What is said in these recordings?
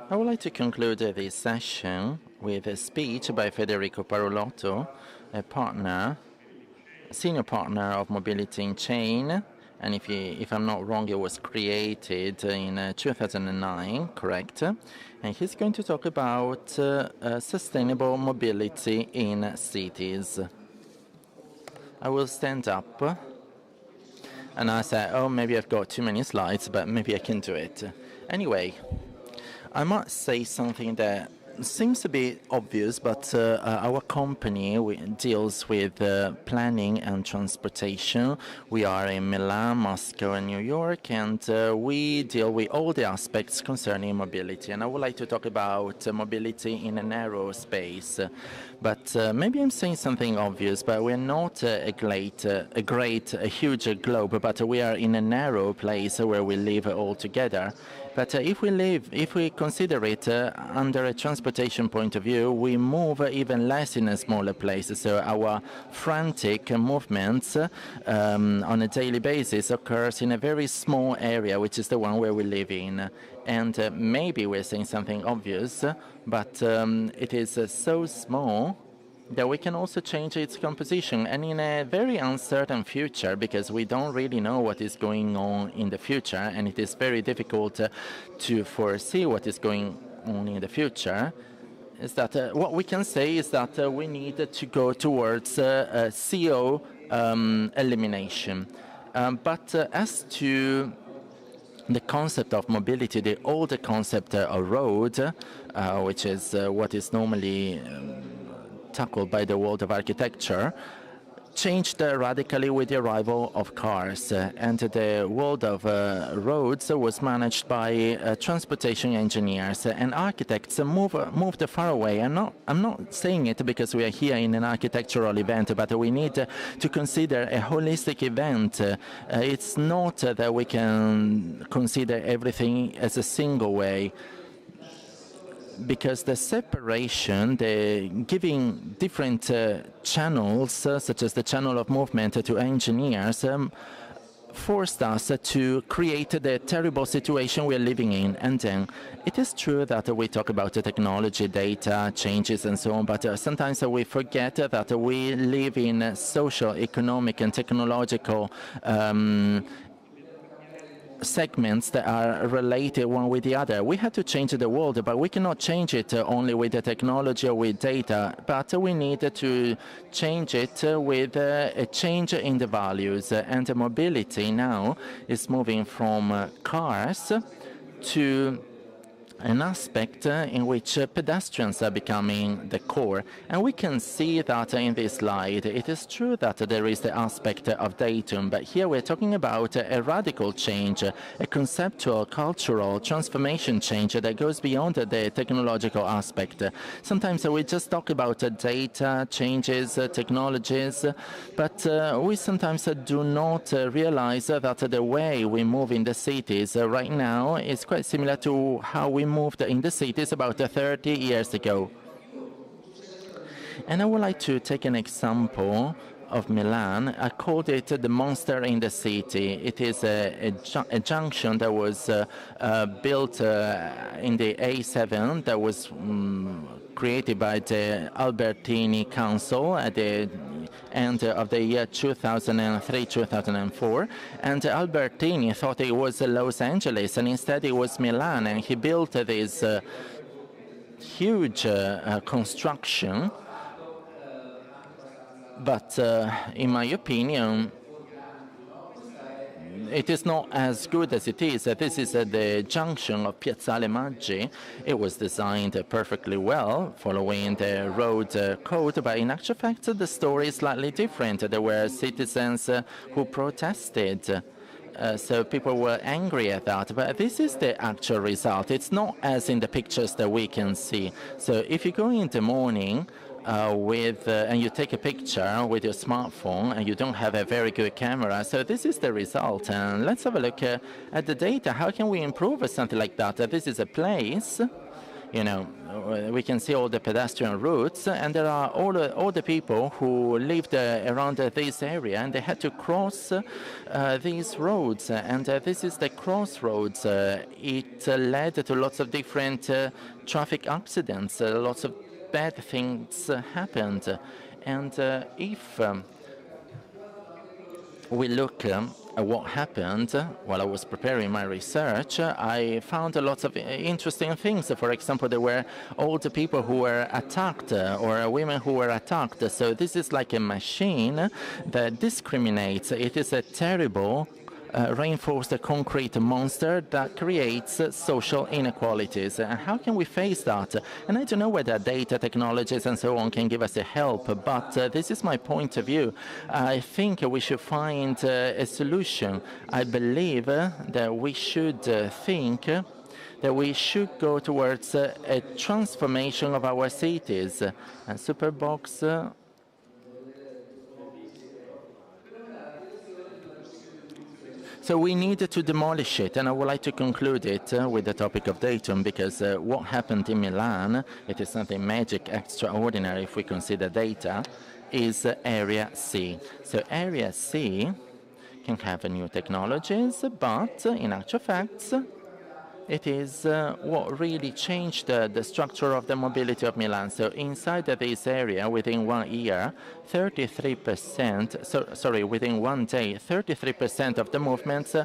I would like to conclude this session with a speech by Federico Parolotto, senior partner of Mobility in Chain. And if I'm not wrong, it was created in 2009, correct? And he's going to talk about sustainable mobility in cities. I will stand up. And I said, oh, maybe I've got too many slides, but maybe I can do it. Anyway, I might say something that seems to be obvious, but our company deals with planning and transportation. We are in Milan, Moscow, and New York, and we deal with all the aspects concerning mobility. And I would like to talk about mobility in a narrow space. But maybe I'm saying something obvious, but we're not a huge globe, but we are in a narrow place where we live all together. But if we consider it under a transportation point of view, we move even less in a smaller place. So our frantic movements on a daily basis occurs in a very small area, which is the one where we live in. And maybe we're saying something obvious, but it is so small that we can also change its composition, and in a very uncertain future, because we don't really know what is going on in the future, and it is very difficult to foresee what is going on in the future, is that what we can say is that we need to go towards CO elimination. But as to the concept of mobility, the older concept of road, which is what is normally tackled by the world of architecture, changed radically with the arrival of cars, and the world of roads was managed by transportation engineers, and architects moved far away. I'm not saying it because we are here in an architectural event, but we need to consider a holistic event. It's not that we can consider everything as a single way, because the separation, the giving different channels, such as the channel of movement to engineers, forced us to create the terrible situation we are living in. And then it is true that we talk about the technology, data, changes, and so on, but sometimes we forget that we live in social, economic, and technological segments that are related one with the other. We have to change the world, but we cannot change it only with the technology or with data, but we need to change it with a change in the values. And the mobility now is moving from cars to an aspect in which pedestrians are becoming the core. And we can see that in this slide. It is true that there is the aspect of datum, but here we're talking about a radical change, a conceptual, cultural transformation change that goes beyond the technological aspect. Sometimes we just talk about data, changes, technologies, but we sometimes do not realize that the way we move in the cities right now is quite similar to how we moved in the cities about 30 years ago. And I would like to take an example of Milan. I called it the monster in the city. It is a junction that was built in the A7 that was created by the Albertini Council at the end of the year 2003-2004, and Albertini thought it was Los Angeles, and instead it was Milan, and he built this huge construction. But in my opinion, it is not as good as it is. This is the junction of Piazzale Maggi. It was designed perfectly well, following the road code, but in actual fact, the story is slightly different. There were citizens who protested. So people were angry at that, but this is the actual result. It's not as in the pictures that we can see. So if you go in the morning, and you take a picture with your smartphone and you don't have a very good camera, so this is the result. And let's have a look at the data. How can we improve something like that? This is a place you know, we can see all the pedestrian routes, and there are all the people who lived around this area, and they had to cross these roads, and this is the crossroads. It led to lots of different traffic accidents, lots of bad things happened, and if we look at what happened while I was preparing my research, I found lots of interesting things. For example, there were older people who were attacked or women who were attacked. So this is like a machine that discriminates. It is a terrible reinforced concrete monster that creates social inequalities. How can we face that? And I don't know whether data technologies and so on can give us a help, but this is my point of view. I think we should find a solution. I believe that we should think that we should go towards a transformation of our cities. And Superbox so we need to demolish it, and I would like to conclude it with the topic of datum, because what happened in Milan, it is something magic, extraordinary if we consider data, is Area C. So Area C can have new technologies, but in actual facts, it is what really changed the structure of the mobility of Milan. So inside this area, within 1 year, 33%, within 1 day, 33% of the movements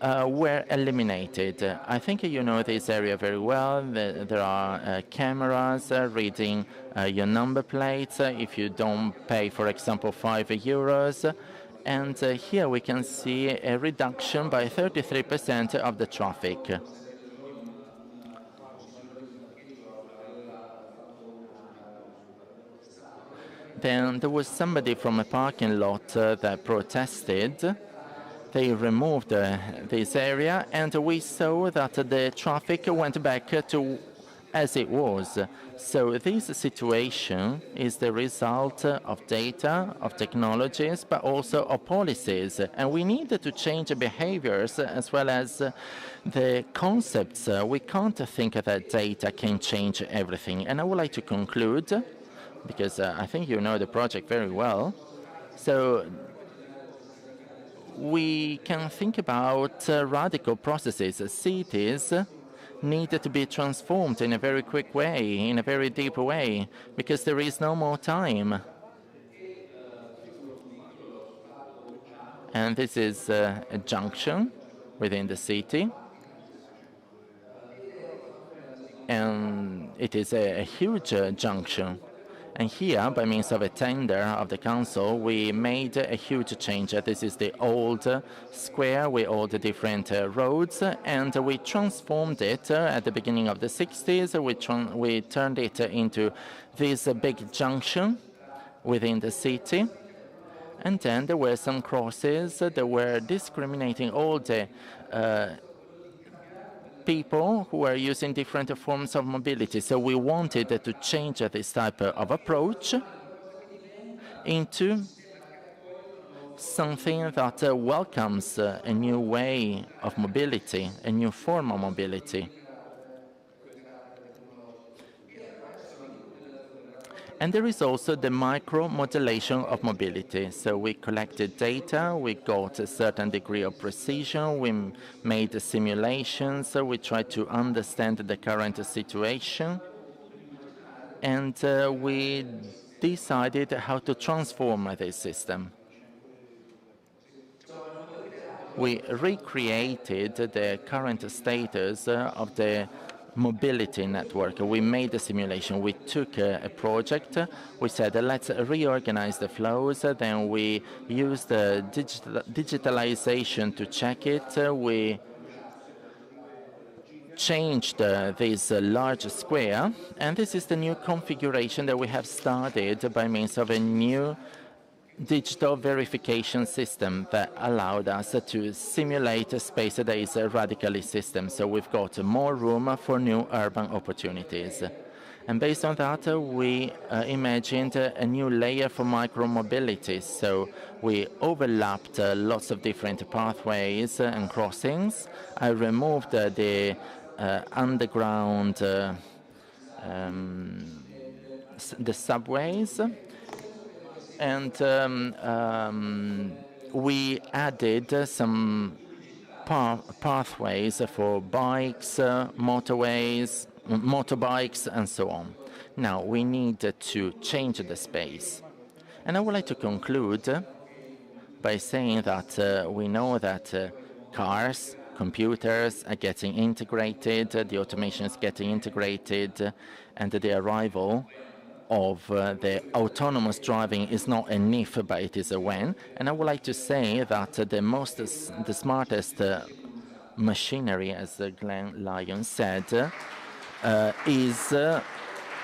were eliminated. I think you know this area very well. There are cameras reading your number plates if you don't pay, for example, €5. And here we can see a reduction by 33% of the traffic. Then there was somebody from a parking lot that protested. They removed this area, and we saw that the traffic went back to as it was. So this situation is the result of data, of technologies, but also of policies. And we need to change behaviors as well as the concepts. We can't think that data can change everything. And I would like to conclude, because I think you know the project very well. So we can think about radical processes. Cities need to be transformed in a very quick way, in a very deep way, because there is no more time. And this is a junction within the city. And it is a huge junction. And here, by means of a tender of the council, we made a huge change. This is the old square with all the different roads, and we transformed it at the beginning of the 60s. We turned it into this big junction within the city. And then there were some crosses that were discriminating all the people who are using different forms of mobility. So we wanted to change this type of approach into something that welcomes a new way of mobility, a new form of mobility. And there is also the micro-modulation of mobility. So we collected data, we got a certain degree of precision, we made simulations, we tried to understand the current situation, and we decided how to transform this system. We recreated the current status of the mobility network. We made a simulation. We took a project. We said, let's reorganize the flows. Then we used digitalization to check it. We changed this large square. And this is the new configuration that we have started by means of a new digital verification system that allowed us to simulate a space that is radically system. So we've got more room for new urban opportunities. And based on that, we imagined a new layer for micro-mobility. So we overlapped lots of different pathways and crossings. I removed the underground the subways, and we added some pathways for bikes, motorbikes, and so on. Now we need to change the space. And I would like to conclude by saying that we know that cars, computers are getting integrated, the automation is getting integrated, and the arrival of the autonomous driving is not an if, but it is a when. And I would like to say that the smartest machinery, as Glenn Lyon said, is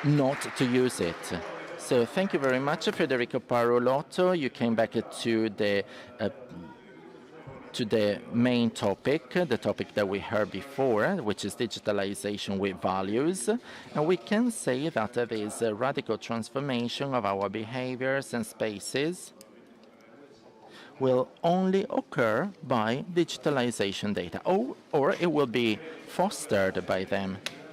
not to use it. So thank you very much, Federico Parolotto. You came back to the main topic, the topic that we heard before, which is digitalization with values. And we can say that there is a radical transformation of our behaviors and spaces will only occur by digitalization data, or it will be fostered by them.